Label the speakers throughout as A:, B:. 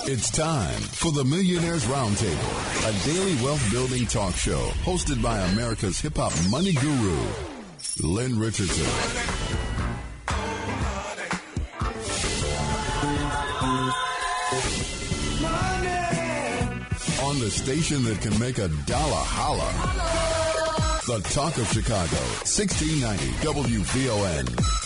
A: It's time for the Millionaire's Roundtable, a daily wealth building talk show hosted by America's hip hop money guru, Lynn Richardson. On the station that can make a dollar holler. The Talk of Chicago, 1690 WVON.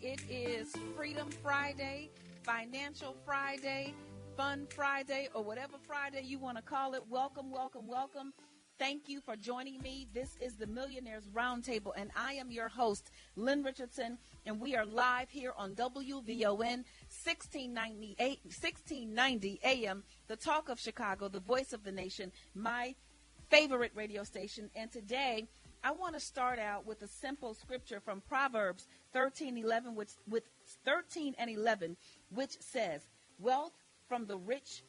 B: It is Freedom Friday, Financial Friday, Fun Friday, or whatever Friday you want to call it. Welcome, welcome, welcome. Thank you for joining me. This is the Millionaire's Roundtable, and I am your host, Lynn Richardson, and we are live here on WVON 1690 AM, the Talk of Chicago, the voice of the nation, my favorite radio station. And today, I want to start out with a simple scripture from Proverbs 13:11, with 13 and 11, which says, "Wealth from the rich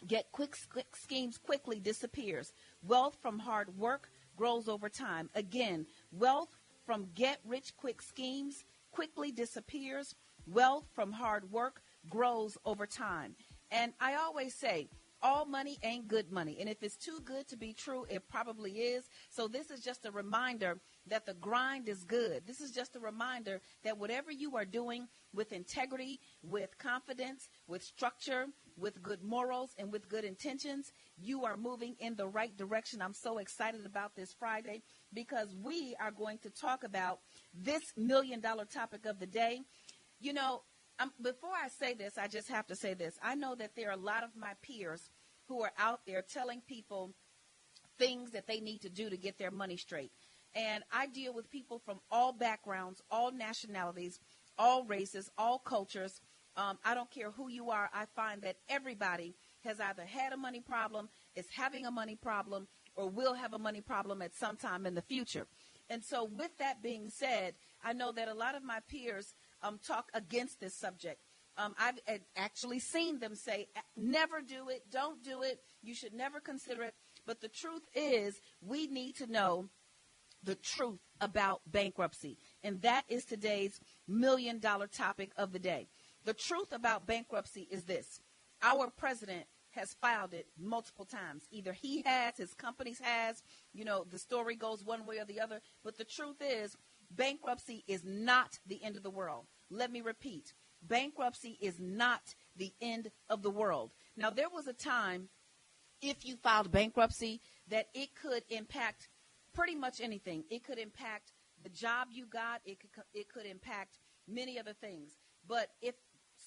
B: get quick schemes quickly disappears. Wealth from hard work grows over time." Again, wealth from get rich quick schemes quickly disappears. Wealth from hard work grows over time. And I always say, all money ain't good money. And if it's too good to be true, it probably is. So this is just a reminder that the grind is good. This is just a reminder that whatever you are doing with integrity, with confidence, with structure, with good morals, and with good intentions, you are moving in the right direction. I'm so excited about this Friday because we are going to talk about this $1 million topic of the day. You know, before I say this, I just have to say this. I know that there are a lot of my peers who are out there telling people things that they need to do to get their money straight. And I deal with people from all backgrounds, all nationalities, all races, all cultures. I don't care who you are. I find that everybody has either had a money problem, is having a money problem, or will have a money problem at some time in the future. And so with that being said, I know that a lot of my peers talk against this subject. I've actually seen them say, never do it, don't do it, you should never consider it. But the truth is, we need to know the truth about bankruptcy. And that is today's $1 million topic of the day. The truth about bankruptcy is this. Our president has filed it multiple times. Either he has, his companies has, you know, the story goes one way or the other. But the truth is, bankruptcy is not the end of the world. Let me repeat. Bankruptcy is not the end of the world. Now, there was a time, if you filed bankruptcy, that it could impact pretty much anything. It could impact the job you got. It could impact many other things. But if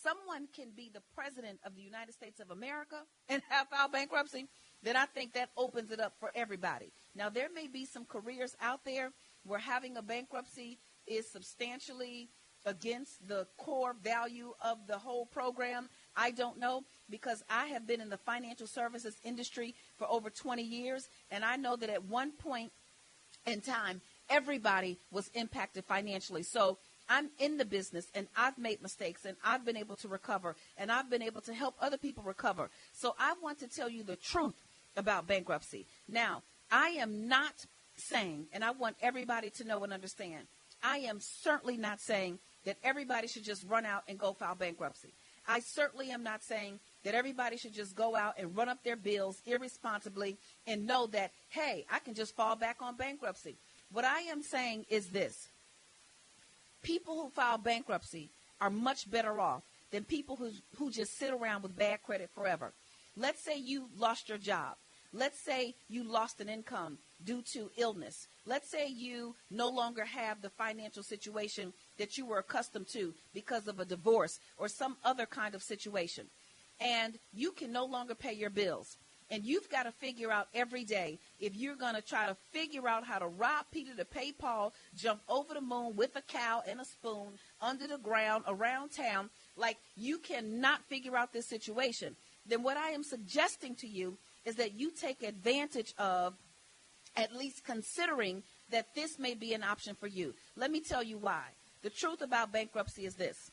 B: someone can be the president of the United States of America and have filed bankruptcy, then I think that opens it up for everybody. Now, there may be some careers out there where having a bankruptcy is substantially against the core value of the whole program. I don't know, because I have been in the financial services industry for over 20 years, and I know that at one point in time, everybody was impacted financially. So I'm in the business, and I've made mistakes, and I've been able to recover, and I've been able to help other people recover. So I want to tell you the truth about bankruptcy. Now, I am not saying, and I want everybody to know and understand, I am certainly not saying that everybody should just run out and go file bankruptcy. I certainly am not saying that everybody should just go out and run up their bills irresponsibly and know that, hey, I can just fall back on bankruptcy. What I am saying is this. People who file bankruptcy are much better off than people who just sit around with bad credit forever. Let's say you lost your job. Let's say you lost an income due to illness. Let's say you no longer have the financial situation that you were accustomed to because of a divorce or some other kind of situation. And you can no longer pay your bills. And you've got to figure out every day, if you're going to try to figure out how to rob Peter to pay Paul, jump over the moon with a cow and a spoon, under the ground, around town, like you cannot figure out this situation, then what I am suggesting to you is that you take advantage of at least considering that this may be an option for you. Let me tell you why. The truth about bankruptcy is this.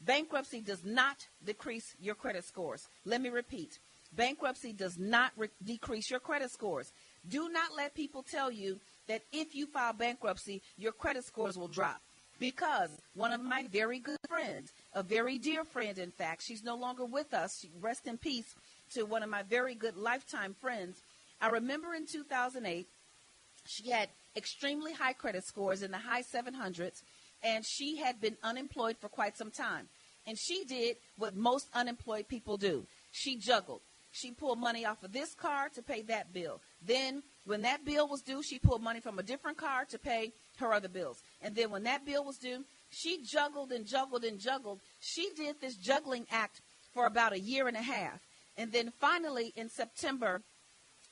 B: Bankruptcy does not decrease your credit scores. Let me repeat. Bankruptcy does not decrease your credit scores. Do not let people tell you that if you file bankruptcy, your credit scores will drop. Because one of my very good friends, a very dear friend, in fact, she's no longer with us. Rest in peace to one of my very good lifetime friends. I remember in 2008, she had extremely high credit scores in the high 700s, and she had been unemployed for quite some time. And she did what most unemployed people do. She juggled. She pulled money off of this card to pay that bill. Then when that bill was due, she pulled money from a different card to pay her other bills. And then when that bill was due, she juggled and juggled and juggled. She did this juggling act for about a year and a half. And then finally in September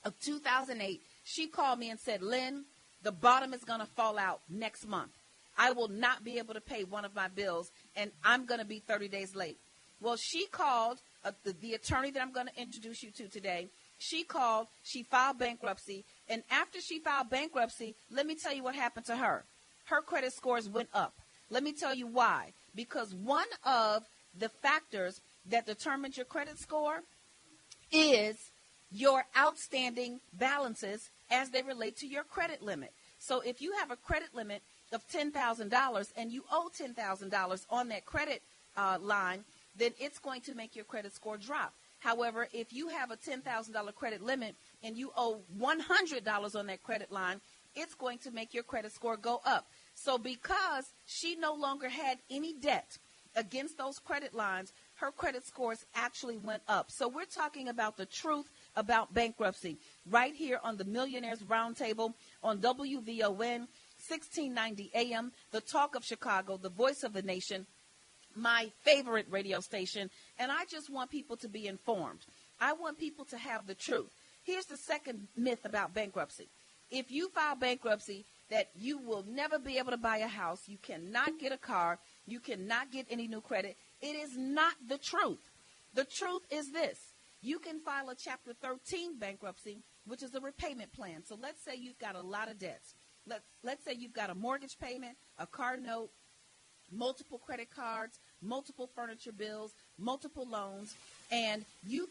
B: of 2008, she called me and said, Lynn, the bottom is going to fall out next month. I will not be able to pay one of my bills, and I'm going to be 30 days late. Well, she called the attorney that I'm going to introduce you to today. She called, she filed bankruptcy, and after she filed bankruptcy, let me tell you what happened to her. Her credit scores went up. Let me tell you why. Because one of the factors that determines your credit score is your outstanding balances as they relate to your credit limit. So if you have a credit limit of $10,000 and you owe $10,000 on that credit line, then it's going to make your credit score drop. However, if you have a $10,000 credit limit and you owe $100 on that credit line, it's going to make your credit score go up. So because she no longer had any debt against those credit lines, her credit scores actually went up. So we're talking about the truth about bankruptcy right here on the Millionaires Roundtable on WVON 1690 AM, the talk of Chicago, the voice of the nation, my favorite radio station. And I just want people to be informed. I want people to have the truth. Here's the second myth about bankruptcy. If you file bankruptcy, that you will never be able to buy a house, you cannot get a car, you cannot get any new credit. It is not the truth. The truth is this. You can file a Chapter 13 bankruptcy, which is a repayment plan. So let's say you've got a lot of debts. Let's say you've got a mortgage payment, a car note, multiple credit cards, multiple furniture bills, multiple loans, and you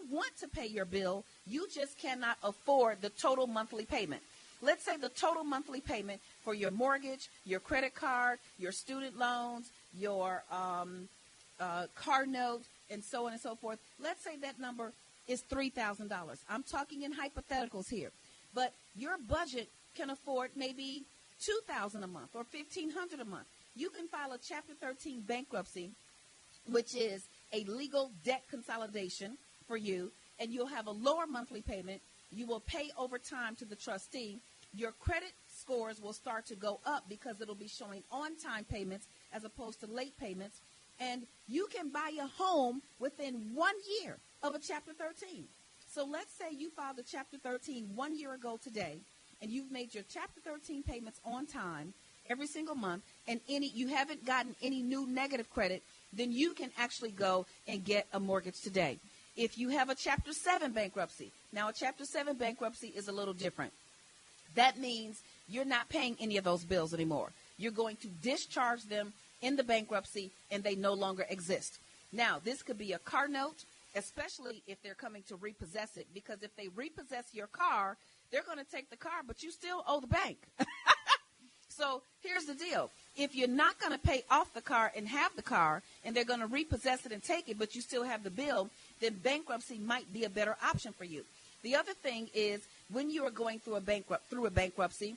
B: want to pay your bill, you just cannot afford the total monthly payment. Let's say the total monthly payment for your mortgage, your credit card, your student loans, your car note, and so on and so forth. Let's say that number is $3,000. I'm talking in hypotheticals here. But your budget can afford maybe $2,000 a month or $1,500 a month. You can file a Chapter 13 bankruptcy, which is a legal debt consolidation for you, and you'll have a lower monthly payment. You will pay over time to the trustee. Your credit scores will start to go up because it'll be showing on-time payments as opposed to late payments. And you can buy a home within 1 year of a Chapter 13. So let's say you filed a Chapter 13 1 year ago today, and you've made your Chapter 13 payments on time every single month, and you haven't gotten any new negative credit, then you can actually go and get a mortgage today. If you have a Chapter 7 bankruptcy, now a Chapter 7 bankruptcy is a little different. That means you're not paying any of those bills anymore. You're going to discharge them in the bankruptcy, and they no longer exist. Now, this could be a car note, especially if they're coming to repossess it, because if they repossess your car, they're going to take the car, but you still owe the bank. So here's the deal. If you're not going to pay off the car and have the car, and they're going to repossess it and take it, but you still have the bill, then bankruptcy might be a better option for you. The other thing is when you are going through a bankruptcy,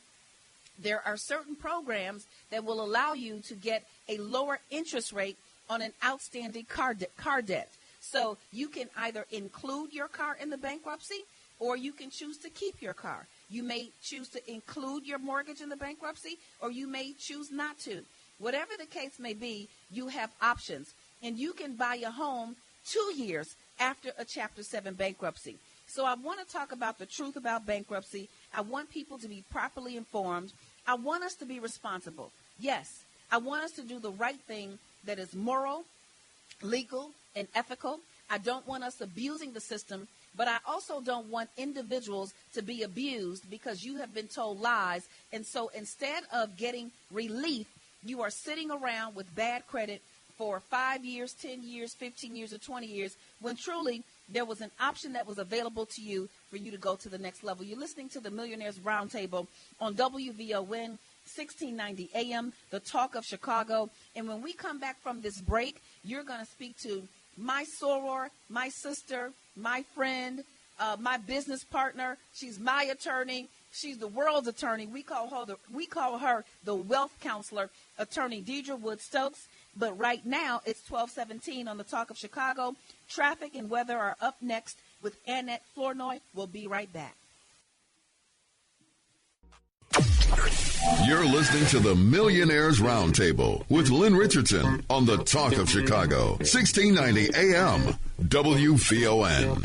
B: there are certain programs that will allow you to get a lower interest rate on an outstanding car debt. So you can either include your car in the bankruptcy, or you can choose to keep your car. You may choose to include your mortgage in the bankruptcy, or you may choose not to. Whatever the case may be, you have options. And you can buy a home 2 years after a Chapter 7 bankruptcy. So I want to talk about the truth about bankruptcy. I want people to be properly informed. I want us to be responsible. Yes, I want us to do the right thing that is moral, legal, and ethical. I don't want us abusing the system, but I also don't want individuals to be abused because you have been told lies. And so instead of getting relief, you are sitting around with bad credit for 5 years, 10 years, 15 years, or 20 years, when truly there was an option that was available to you for you to go to the next level. You're listening to the Millionaires Roundtable on WVON 1690 AM, the talk of Chicago. And when we come back from this break, you're going to speak to my soror, my sister, my friend, my business partner. She's my attorney. She's the world's attorney. We call her the wealth counselor, attorney Deidre Wood Stokes. But right now, it's 12:17 on the Talk of Chicago. Traffic and weather are up next with Annette Flournoy. We'll be right back.
A: You're listening to the Millionaires Roundtable with Lynn Richardson on the Talk of Chicago, 1690 AM, WVON.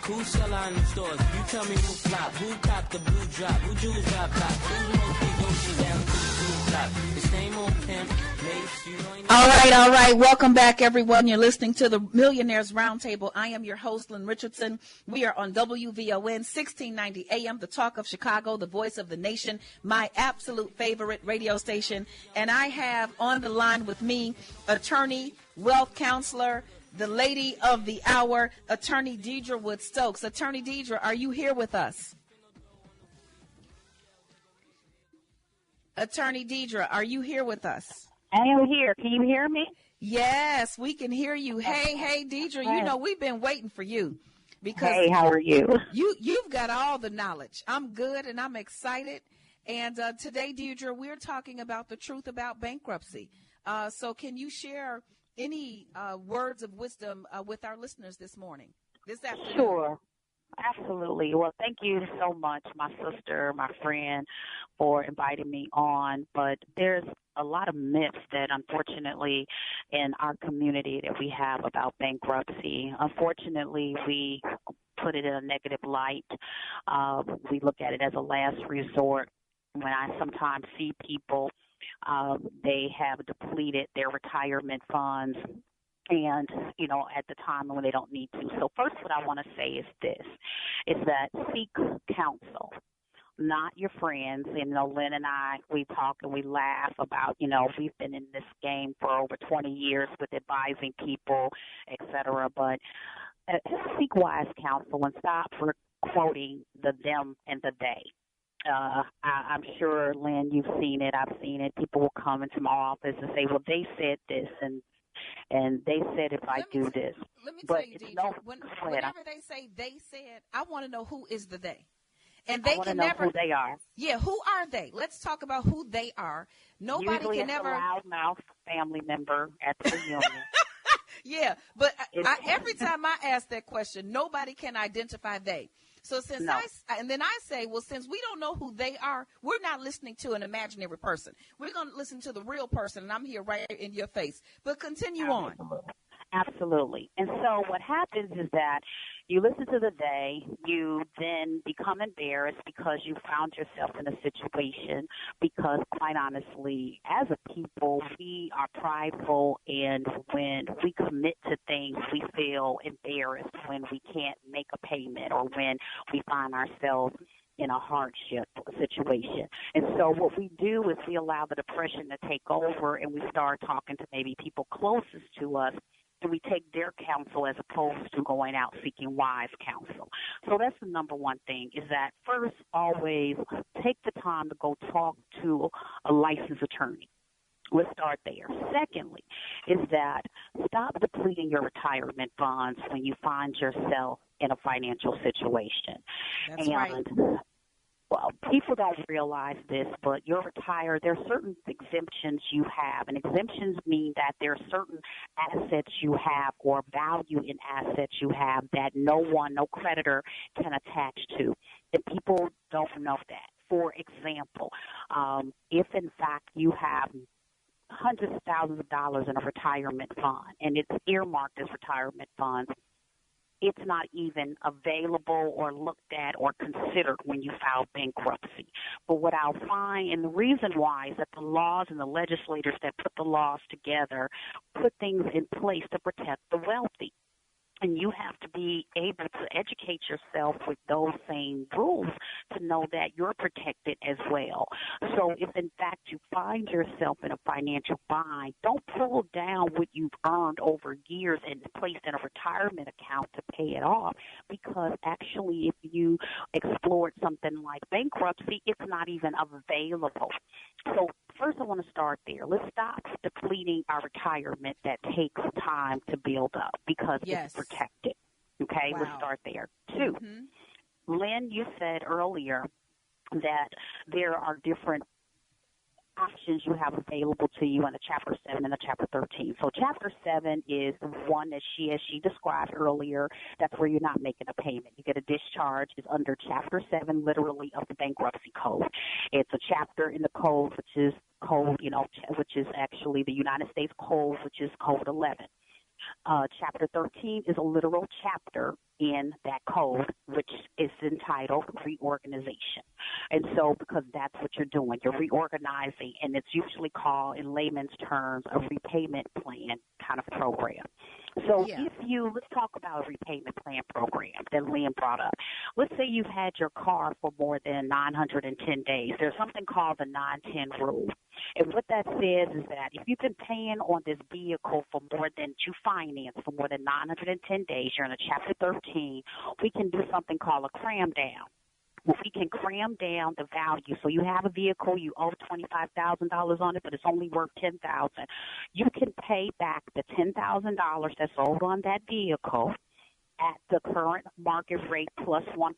C: Who sell out in the stores? You tell me who flop, who cop the blue drop, who jewels drop top, who mostly Gucci down to the blue top. The same old pimp, mates, you know.
B: All right. Welcome back, everyone. You're listening to the Millionaires Roundtable. I am your host, Lynn Richardson. We are on WVON 1690 AM, the talk of Chicago, the voice of the nation, my absolute favorite radio station. And I have on the line with me attorney, wealth counselor, the lady of the hour, attorney Deidre Wood Stokes. Attorney Deidre, are you here with us? Attorney Deidre, are you here with us?
D: I am here. Can you hear me?
B: Yes, we can hear you. Hey, Deidre, you know we've been waiting for you because
D: hey, how are you?
B: You've got all the knowledge. I'm good and I'm excited. And today, Deidre, we're talking about the truth about bankruptcy. So can you share any words of wisdom with our listeners this afternoon?
D: Sure. Absolutely. Well, thank you so much, my sister, my friend, for inviting me on. But there's a lot of myths that, unfortunately, in our community that we have about bankruptcy. Unfortunately, we put it in a negative light. We look at it as a last resort. When I sometimes see people, they have depleted their retirement funds and, at the time when they don't need to. So first what I want to say is this, is that seek counsel, not your friends. Lynn and I, we talk and we laugh about, we've been in this game for over 20 years with advising people, et cetera. But seek wise counsel and stop for quoting the them and the they. I'm sure, Lynn, you've seen it. I've seen it. People will come into my office and say, well, they said this, and they said if I do this.
B: Let me tell you, Deidre, whenever they say they said, I want to know who is the they. And they can never
D: know who they are.
B: Yeah, who are they? Let's talk about who they are. Nobody
D: Usually
B: can ever.
D: A loudmouth family member at the reunion.
B: Yeah, but every time I ask that question, nobody can identify they. So since I say, well, since we don't know who they are, we're not listening to an imaginary person. We're going to listen to the real person, and I'm here right in your face. But continue on.
D: Absolutely. And so what happens is that you listen to the they, you then become embarrassed because you found yourself in a situation because, quite honestly, as a people, we are prideful, and when we commit to things, we feel embarrassed when we can't make a payment or when we find ourselves in a hardship situation. And so what we do is we allow the depression to take over, and we start talking to maybe people closest to us, and we take their counsel as opposed to going out seeking wise counsel. So that's the number one thing, is that first, always take the time to go talk to a licensed attorney. Let's start there. Secondly, is that stop depleting your retirement funds when you find yourself in a financial situation.
B: That's right.
D: Well, people don't realize this, but you're retired. There are certain exemptions you have, and exemptions mean that there are certain assets you have or value in assets you have that no creditor can attach to. And people don't know that. For example, if in fact you have hundreds of thousands of dollars in a retirement fund and it's earmarked as retirement funds, it's not even available or looked at or considered when you file bankruptcy. But what I'll find, and the reason why, is that the laws and the legislators that put the laws together put things in place to protect the wealthy. And you have to be able to educate yourself with those same rules to know that you're protected as well. So if, in fact, you find yourself in a financial bind, don't pull down what you've earned over years and placed in a retirement account to pay it off, because actually if you explored something like bankruptcy, it's not even available. So first I want to start there. Let's stop depleting our retirement that takes time to build up, because it's protected. Okay,
B: wow.
D: Let's start there. 2, Lynn, you said earlier that there are different options you have available to you in the Chapter 7 and the Chapter 13. So Chapter 7 is the one that she described earlier. That's where you're not making a payment. You get a discharge. It's under Chapter 7, literally, of the Bankruptcy Code. It's a chapter in the code, which is actually the United States Code, which is Code 11. Chapter 13 is a literal chapter in that code, which is entitled reorganization. And so because that's what you're doing, you're reorganizing, and it's usually called, in layman's terms, a repayment plan kind of program. So let's talk about a repayment plan program that Lynn brought up. Let's say you've had your car for more than 910 days. There's something called the 9-10 rule. And what that says is that if you've been paying on this vehicle for more than, you finance for more than 910 days, you're in a Chapter 13, we can do something called a cram down. Well, we can cram down the value. So you have a vehicle, you owe $25,000 on it, but it's only worth $10,000. You can pay back the $10,000 that's owed on that vehicle at the current market rate plus 1%,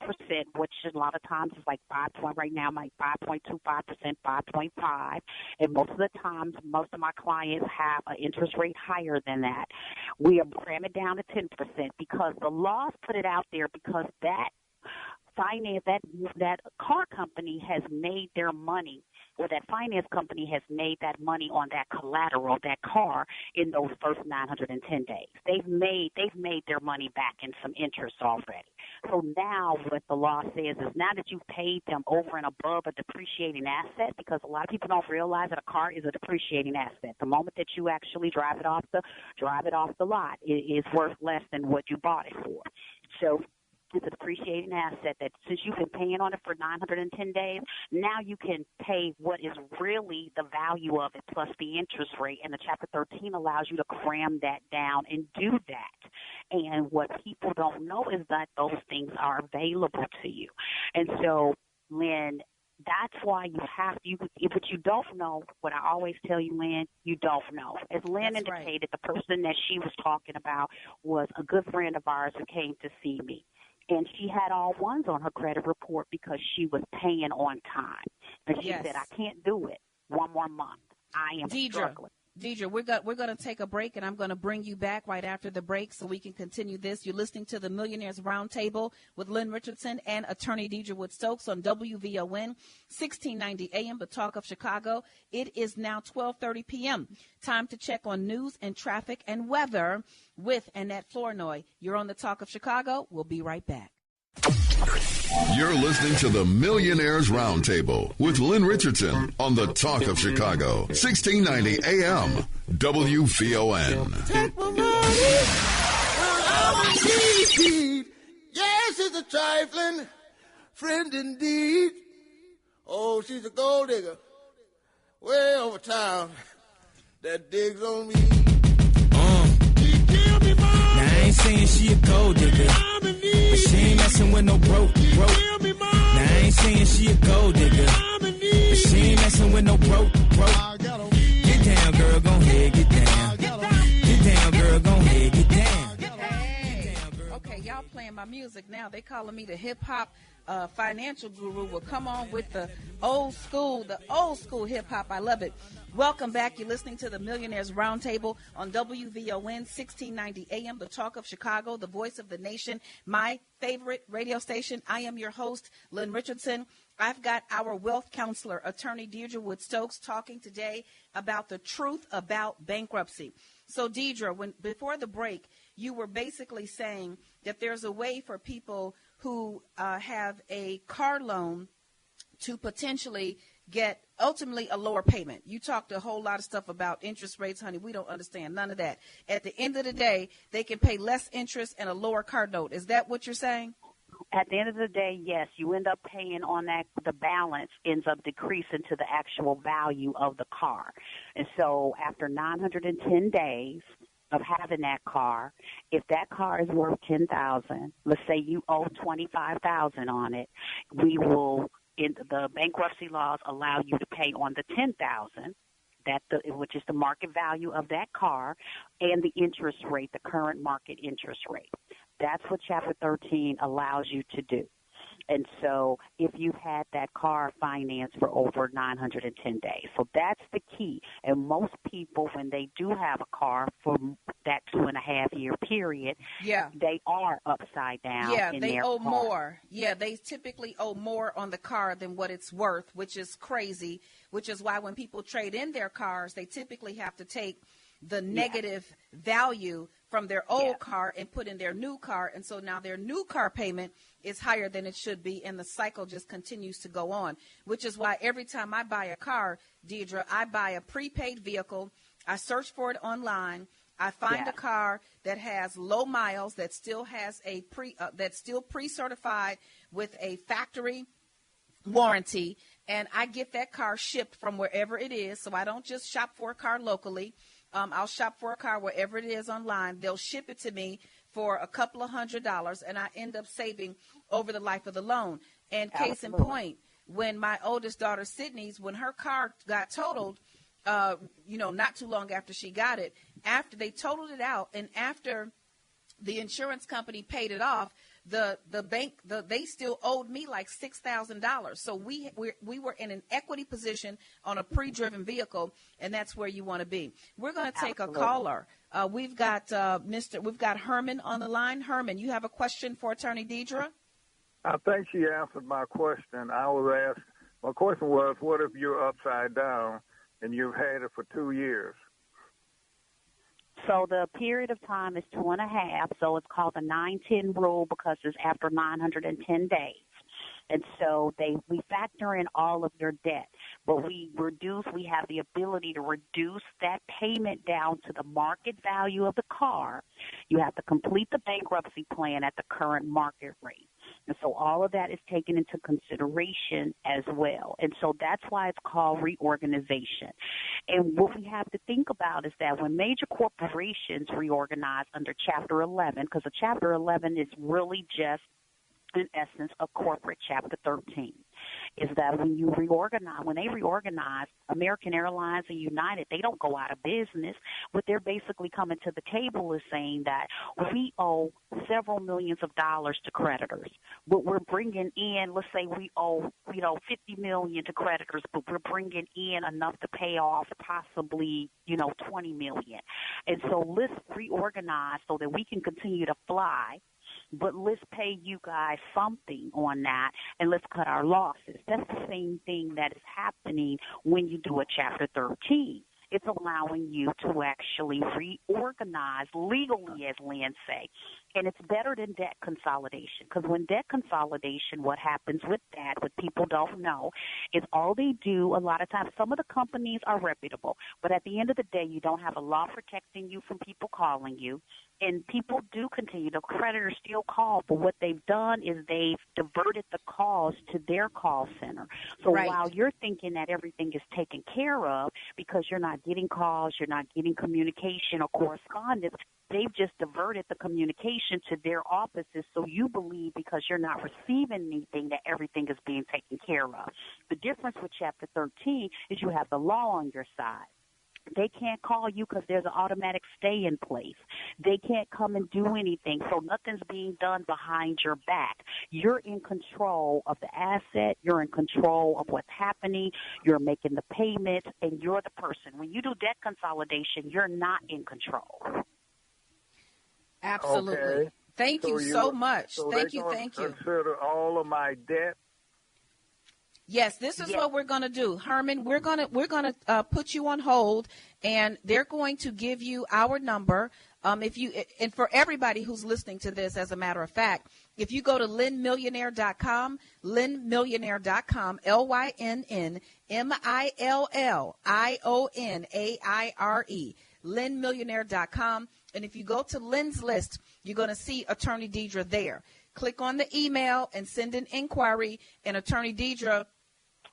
D: which a lot of times is like 5.25%, 5.5%, and most of the times, most of my clients have an interest rate higher than that. We are cramming down to 10% because the laws put it out there, because that finance, that car company has made their money, or that finance company has made that money on that collateral, that car, in those first 910 days. They've made their money back in some interest already. So now what the law says is, now that you've paid them over and above a depreciating asset, because a lot of people don't realize that a car is a depreciating asset. The moment that you actually drive it off the lot, it is worth less than what you bought it for. So it's a depreciating asset that, since you've been paying on it for 910 days, now you can pay what is really the value of it plus the interest rate. And the Chapter 13 allows you to cram that down and do that. And what people don't know is that those things are available to you. And so, Lynn, that's why but you don't know, what I always tell you, Lynn, you don't know. As Lynn indicated, the person that she was talking about was a good friend of ours who came to see me. And she had all ones on her credit report because she was paying on time. And she said, I can't do it one more month. I am struggling.
B: Deidre, we're going to take a break, and I'm going to bring you back right after the break so we can continue this. You're listening to the Millionaires Roundtable with Lynn Richardson and attorney Deidre Wood-Stokes on WVON, 1690 AM, the Talk of Chicago. It is now 12:30 p.m. Time to check on news and traffic and weather with Annette Flournoy. You're on the Talk of Chicago. We'll be right back.
A: You're listening to the Millionaires Roundtable with Lynn Richardson on the Talk of Chicago, 1690 AM, WVON.
E: Take my money, yes, it's a trifling friend indeed. Oh, she's a gold digger, way over town, that digs on me.
C: Now I ain't saying she a gold digger, but she ain't messing with no broke. Now I ain't saying she a gold digger, but she ain't messing with no broke. Get down, girl, go ahead, get down. Get down, girl, go ahead, get down.
B: Okay, y'all playing my music now. They calling me the hip-hop financial guru will come on with the old school hip hop. I love it. Welcome back. You're listening to the Millionaires Roundtable on WVON 1690 AM, the talk of Chicago, the voice of the nation, my favorite radio station. I am your host, Lynn Richardson. I've got our wealth counselor, attorney Deidre Wood-Stokes, talking today about the truth about bankruptcy. So, Deidre, before the break, you were basically saying that there's a way for people who have a car loan to potentially get ultimately a lower payment. You talked a whole lot of stuff about interest rates, honey. We don't understand none of that. At the end of the day, they can pay less interest and a lower car note. Is that what you're saying?
D: At the end of the day, yes, you end up paying on that. The balance ends up decreasing to the actual value of the car. And so after 910 days of having that car, if that car is worth $10,000, let's say you owe $25,000 on it, we will, the bankruptcy laws allow you to pay on the $10,000, which is the market value of that car, and the interest rate, the current market interest rate. That's what Chapter 13 allows you to do. And so if you've had that car financed for over 910 days. So that's the key. And most people, when they do have a car for that 2.5-year period, they are upside down in
B: they
D: their
B: owe
D: car.
B: more. Yeah, they typically owe more on the car than what it's worth, which is crazy, which is why when people trade in their cars, they typically have to take the negative value from their old car and put in their new car. And so now their new car payment is higher than it should be. And the cycle just continues to go on, which is why every time I buy a car, Deidre, I buy a prepaid vehicle. I search for it online. I find a car that has low miles, that still has that's still pre-certified with a factory warranty. And I get that car shipped from wherever it is. So I don't just shop for a car locally. I'll shop for a car wherever it is online. They'll ship it to me for a couple of $100, and I end up saving over the life of the loan. And case in point, when my oldest daughter, Sydney's, when her car got totaled, not too long after she got it, after they totaled it out and after the insurance company paid it off, the bank, they still owed me like $6,000. So we were in an equity position on a pre-driven vehicle, and that's where you want to be. We're going to take a caller. We've got Herman on the line. Herman, you have a question for Attorney Deidre?
F: I think she answered my question. My question was, what if you're upside down and you've had it for 2 years?
D: So the period of time is 2.5, so it's called the 9-10 rule because it's after 910 days. And so we factor in all of your debt, but we have the ability to reduce that payment down to the market value of the car. You have to complete the bankruptcy plan at the current market rate. And so all of that is taken into consideration as well. And so that's why it's called reorganization. And what we have to think about is that when major corporations reorganize under Chapter 11, because a Chapter 11 is really just, in essence, a corporate Chapter 13, is that when they reorganize, American Airlines and United, they don't go out of business. What they're basically coming to the table is saying that we owe several millions of dollars to creditors, but we're bringing in, let's say we owe, $50 million to creditors, but we're bringing in enough to pay off possibly, $20 million. And so let's reorganize so that we can continue to fly, but let's pay you guys something on that, and let's cut our losses. That's the same thing that is happening when you do a Chapter 13. It's allowing you to actually reorganize legally, as Lynn say. And it's better than debt consolidation, because when debt consolidation, what happens with that, what people don't know, is all they do a lot of times, some of the companies are reputable, but at the end of the day, you don't have a law protecting you from people calling you. And people do continue, the creditors still call, but what they've done is they've diverted the calls to their call center. So while you're thinking that everything is taken care of because you're not getting calls, you're not getting communication or correspondence, they've just diverted the communication to their offices, so you believe because you're not receiving anything that everything is being taken care of. The difference with Chapter 13 is you have the law on your side. They can't call you because there's an automatic stay in place. They can't come and do anything. So nothing's being done behind your back. You're in control of the asset. You're in control of what's happening. You're making the payments, and you're the person. When you do debt consolidation, you're not in control.
B: Absolutely.
F: Okay.
B: Thank you so much.
F: So
B: thank you.
F: Consider all of my debt.
B: Yes, this is what we're going to do, Herman. We're going to put you on hold, and they're going to give you our number. And for everybody who's listening to this, as a matter of fact, if you go to lynnmillionaire.com, lynnmillionaire.com, lynnmillionaire, lynnmillionaire.com, and if you go to Lynn's list, you're going to see Attorney Deidre there. Click on the email and send an inquiry, and Attorney Deidre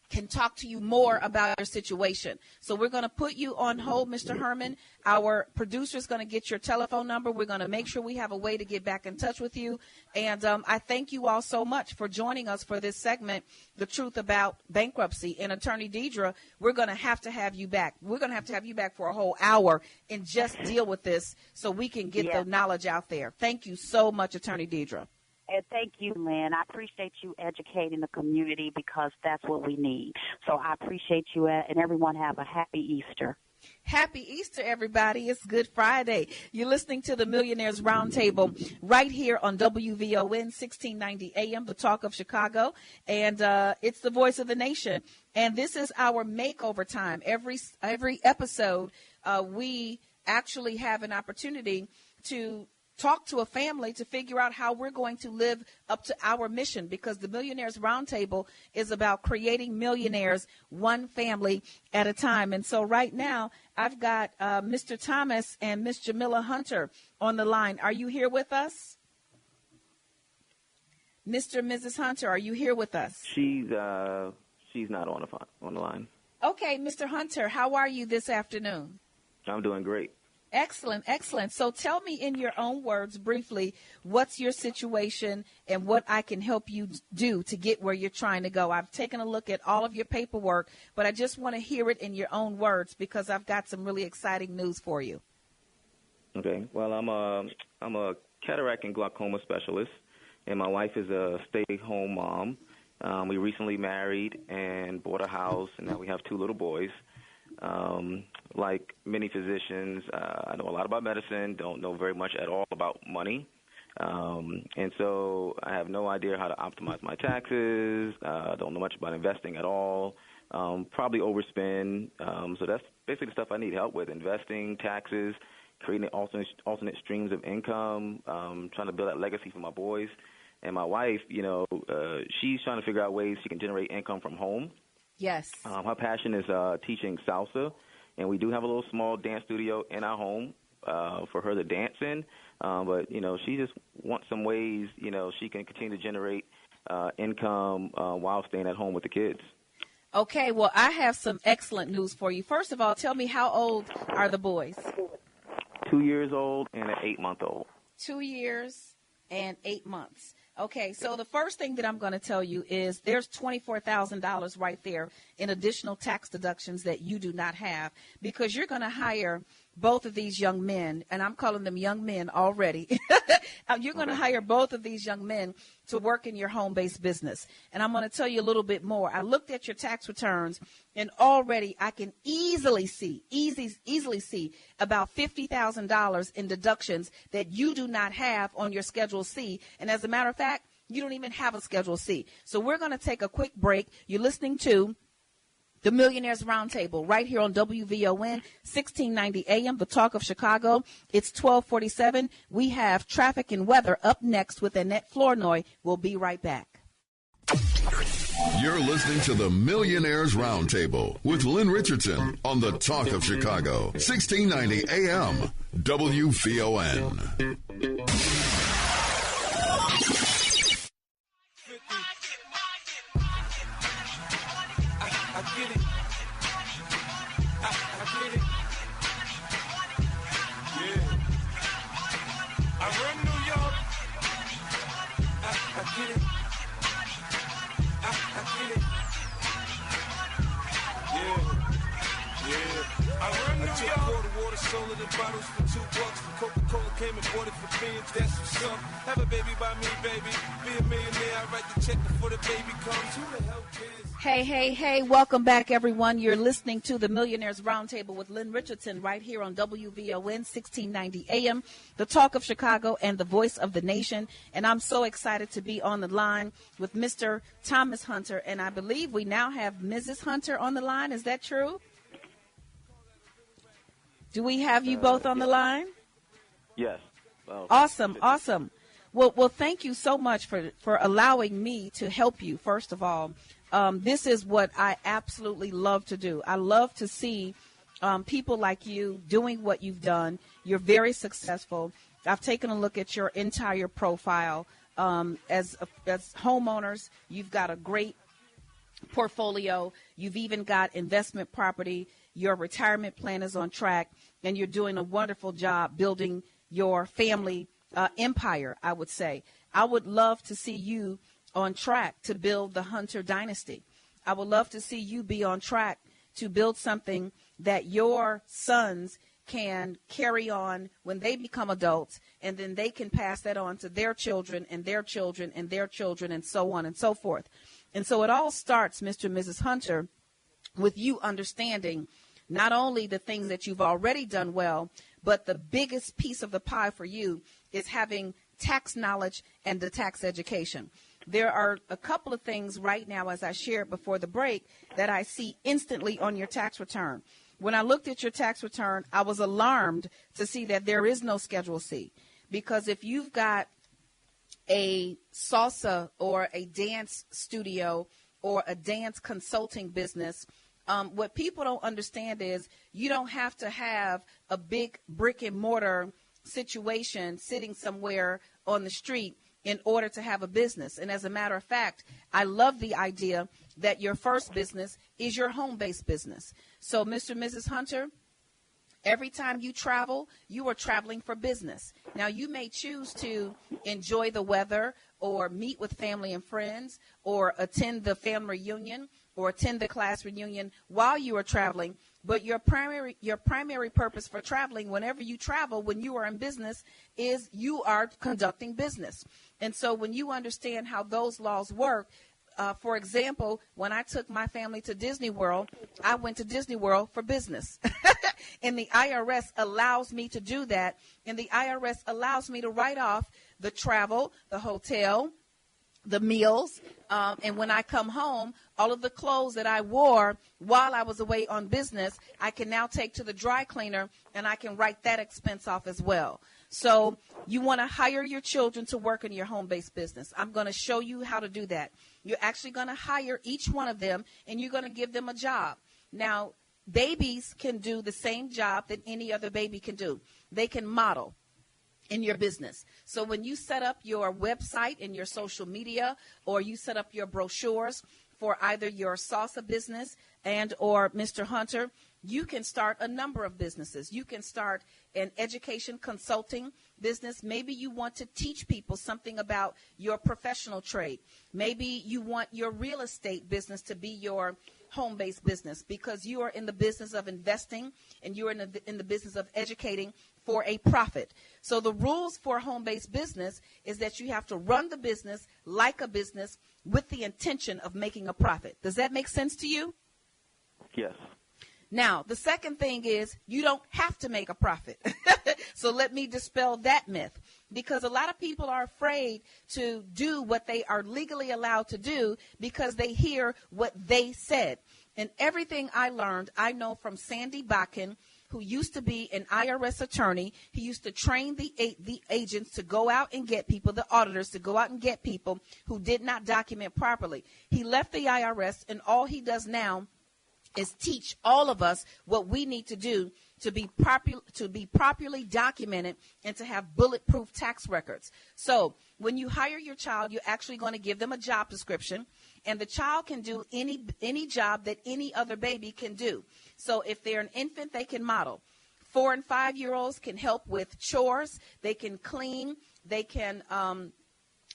B: can talk to you more about your situation. So we're going to put you on hold, Mr. Herman. Our producer is going to get your telephone number. We're going to make sure we have a way to get back in touch with you. And I thank you all so much for joining us for this segment, The Truth About Bankruptcy. And Attorney Deidre, we're going to have you back. We're going to have you back for a whole hour and just deal with this so we can get the knowledge out there. Thank you so much, Attorney Deidre.
D: And thank you, Lynn. I appreciate you educating the community because that's what we need. So I appreciate you, and everyone have a happy Easter.
B: Happy Easter, everybody. It's Good Friday. You're listening to the Millionaires Roundtable right here on WVON 1690 AM, the Talk of Chicago. And it's the voice of the nation. And this is our makeover time. Every episode, we actually have an opportunity to talk to a family to figure out how we're going to live up to our mission, because the Millionaires Roundtable is about creating millionaires one family at a time. And so right now I've got Mr. Thomas and Miss Jamila Hunter on the line. Are you here with us? Mr. and Mrs. Hunter, are you here with us?
G: She's not on the line.
B: Okay, Mr. Hunter, how are you this afternoon?
G: I'm doing great.
B: Excellent, excellent. So tell me in your own words briefly, what's your situation and what I can help you do to get where you're trying to go. I've taken a look at all of your paperwork, but I just want to hear it in your own words because I've got some really exciting news for you.
G: Okay. Well, I'm a cataract and glaucoma specialist, and my wife is a stay-home mom. We recently married and bought a house, and now we have 2 little boys. Like many physicians, I know a lot about medicine, don't know very much at all about money. And so I have no idea how to optimize my taxes, don't know much about investing at all, probably overspend. So that's basically the stuff I need help with: investing, taxes, creating alternate streams of income, trying to build that legacy for my boys. And my wife, she's trying to figure out ways she can generate income from home.
B: Yes.
G: Her passion is teaching salsa, and we do have a little small dance studio in our home for her to dance in. But, she just wants some ways, she can continue to generate income while staying at home with the kids.
B: Okay, well, I have some excellent news for you. First of all, tell me, how old are the boys?
G: 2 years old and an 8-month-old.
B: 2 years and 8 months. Okay, so the first thing that I'm going to tell you is there's $24,000 right there in additional tax deductions that you do not have, because you're going to hire both of these young men, and I'm calling them young men already. You're going to hire both of these young men to work in your home-based business. And I'm going to tell you a little bit more. I looked at your tax returns, and already I can easily see about $50,000 in deductions that you do not have on your Schedule C. And as a matter of fact, you don't even have a Schedule C. So we're going to take a quick break. You're listening to the Millionaires Roundtable right here on WVON 1690 AM, the Talk of Chicago. It's 1247. We have traffic and weather up next with Annette Flournoy. We'll be right back.
A: You're listening to the Millionaires Roundtable with Lynn Richardson on the Talk of Chicago, 1690 AM, WVON.
H: I run
C: Just pour the water, sold it in bottles for $2. Coca-Cola came and bought it for beans. That's what's up. Have a baby by me, baby. Be a millionaire. I write the check before the baby comes. Who the hell cares?
B: Hey, welcome back, everyone. You're listening to the Millionaires Roundtable with Lynn Richardson right here on WVON 1690 AM, the talk of Chicago and the voice of the nation. And I'm so excited to be on the line with Mr. Thomas Hunter. And I believe we now have Mrs. Hunter on the line. Is that true? Do we have you both on the line?
G: Yes.
B: Awesome. Well, thank you so much for allowing me to help you, first of all. This is what I absolutely love to do. I love to see people like you doing what you've done. You're very successful. I've taken a look at your entire profile. As homeowners, you've got a great portfolio. You've even got investment property. Your retirement plan is on track, and you're doing a wonderful job building your family empire, I would say. I would love to see you on track to build the Hunter dynasty. I would love to see you be on track to build something that your sons can carry on when they become adults, and then they can pass that on to their children and their children and their children, and so on and so forth. And so it all starts, Mr. and Mrs. Hunter, with you understanding not only the things that you've already done well, but the biggest piece of the pie for you is having tax knowledge and the tax education. There are a couple of things right now, as I shared before the break, that I see instantly on your tax return. When I looked at your tax return, I was alarmed to see that there is no Schedule C. Because if you've got a salsa or a dance studio or a dance consulting business, what people don't understand is you don't have to have a big brick and mortar situation sitting somewhere on the street in order to have a business. And as a matter of fact, I love the idea that your first business is your home-based business. So, Mr. and Mrs. Hunter, every time you travel, you are traveling for business. Now, you may choose to enjoy the weather or meet with family and friends or attend the family reunion or attend the class reunion while you are traveling. But your primary purpose for traveling, whenever you travel, when you are in business, is you are conducting business. And so when you understand how those laws work, for example, when I took my family to Disney World, I went to Disney World for business. And the IRS allows me to do that. And the IRS allows me to write off the travel, the hotel, the meals, and when I come home, all of the clothes that I wore while I was away on business, I can now take to the dry cleaner, and I can write that expense off as well. So you want to hire your children to work in your home-based business. I'm going to show you how to do that. You're actually going to hire each one of them, and you're going to give them a job. Now, babies can do the same job that any other baby can do. They can model in your business. So when you set up your website and your social media, or you set up your brochures for either your salsa business and or Mr. Hunter, you can start a number of businesses. You can start an education consulting business. Maybe you want to teach people something about your professional trade. Maybe you want your real estate business to be your home-based business because you are in the business of investing and you're in the business of educating for a profit. So the rules for home-based business is that you have to run the business like a business with the intention of making a profit. Does that make sense to you?
G: Yes.
B: Now, the second thing is you don't have to make a profit. So let me dispel that myth, because a lot of people are afraid to do what they are legally allowed to do because they hear what they said. And everything I learned, I know from Sandy Bakken, who used to be an IRS attorney. He used to train the agents to go out and get people, the auditors to go out and get people who did not document properly. He left the IRS, and all he does now is teach all of us what we need to do to be properly documented and to have bulletproof tax records. So when you hire your child, you're actually going to give them a job description, and the child can do any job that any other baby can do. So if they're an infant, they can model. 4- and 5-year-olds can help with chores. They can clean. They can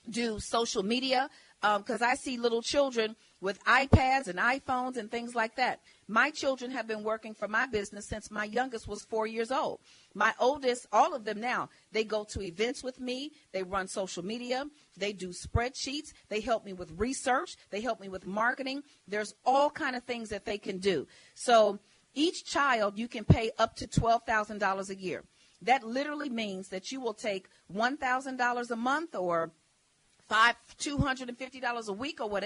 B: do social media. Because I see little children with iPads and iPhones and things like that. My children have been working for my business since my youngest was 4 years old. My oldest, all of them now, they go to events with me. They run social media. They do spreadsheets. They help me with research. They help me with marketing. There's all kind of things that they can do. So each child, you can pay up to $12,000 a year. That literally means that you will take $1,000 a month or $250 a week or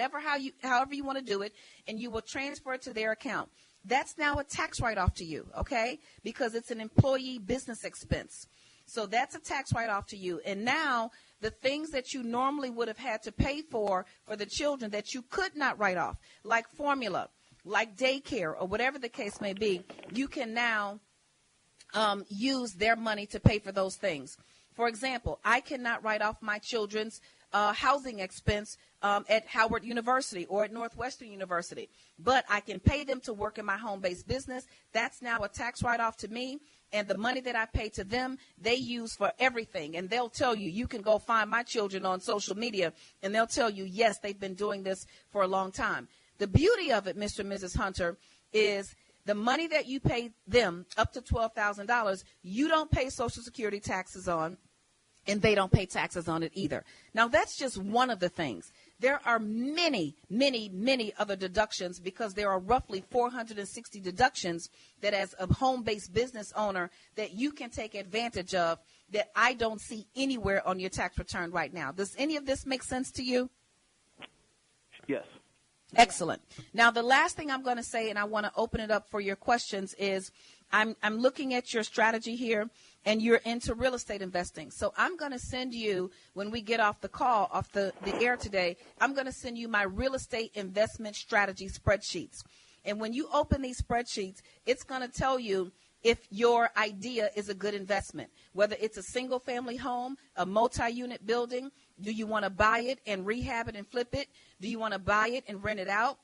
B: however you want to do it, and you will transfer it to their account. That's now a tax write-off to you, okay, because it's an employee business expense. So that's a tax write-off to you. And now the things that you normally would have had to pay for the children that you could not write off, like formula, like daycare, or whatever the case may be, you can now use their money to pay for those things. For example, I cannot write off my children's housing expense at Howard University or at Northwestern University, but I can pay them to work in my home-based business. That's now a tax write-off to me, and the money that I pay to them, they use for everything. And they'll tell you, you can go find my children on social media, and they'll tell you, yes, they've been doing this for a long time. The beauty of it, Mr. and Mrs. Hunter, is the money that you pay them, up to $12,000, you don't pay Social Security taxes on, and they don't pay taxes on it either. Now, that's just one of the things. There are many, many, many other deductions, because there are roughly 460 deductions that, as a home-based business owner, that you can take advantage of that I don't see anywhere on your tax return right now. Does any of this make sense to you?
G: Yes.
B: Excellent. Now, the last thing I'm going to say, and I want to open it up for your questions, is I'm looking at your strategy here, and you're into real estate investing. So I'm going to send you, when we get off the call, off the air today, I'm going to send you my real estate investment strategy spreadsheets. And when you open these spreadsheets, it's going to tell you if your idea is a good investment, whether it's a single-family home, a multi-unit building. Do you want to buy it and rehab it and flip it? Do you want to buy it and rent it out?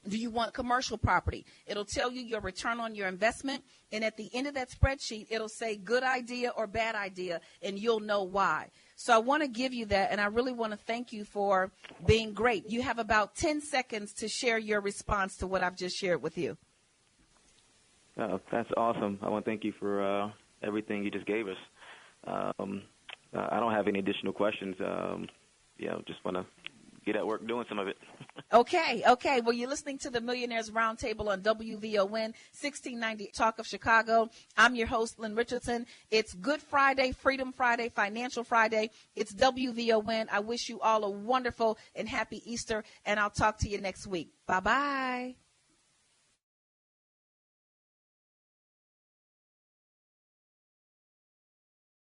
B: Do you want commercial property? It'll tell you your return on your investment, and at the end of that spreadsheet, it'll say good idea or bad idea, and you'll know why. So I want to give you that, and I really want to thank you for being great. You have about 10 seconds to share your response to what I've just shared with you.
G: Oh, that's awesome. I want to thank you for everything you just gave us. I don't have any additional questions. Just want to get at work doing some of it.
B: Okay. Well, you're listening to the Millionaires Roundtable on WVON 1690 Talk of Chicago. I'm your host, Lynn Richardson. It's Good Friday, Freedom Friday, Financial Friday. It's WVON. I wish you all a wonderful and happy Easter, and I'll talk to you next week. Bye-bye.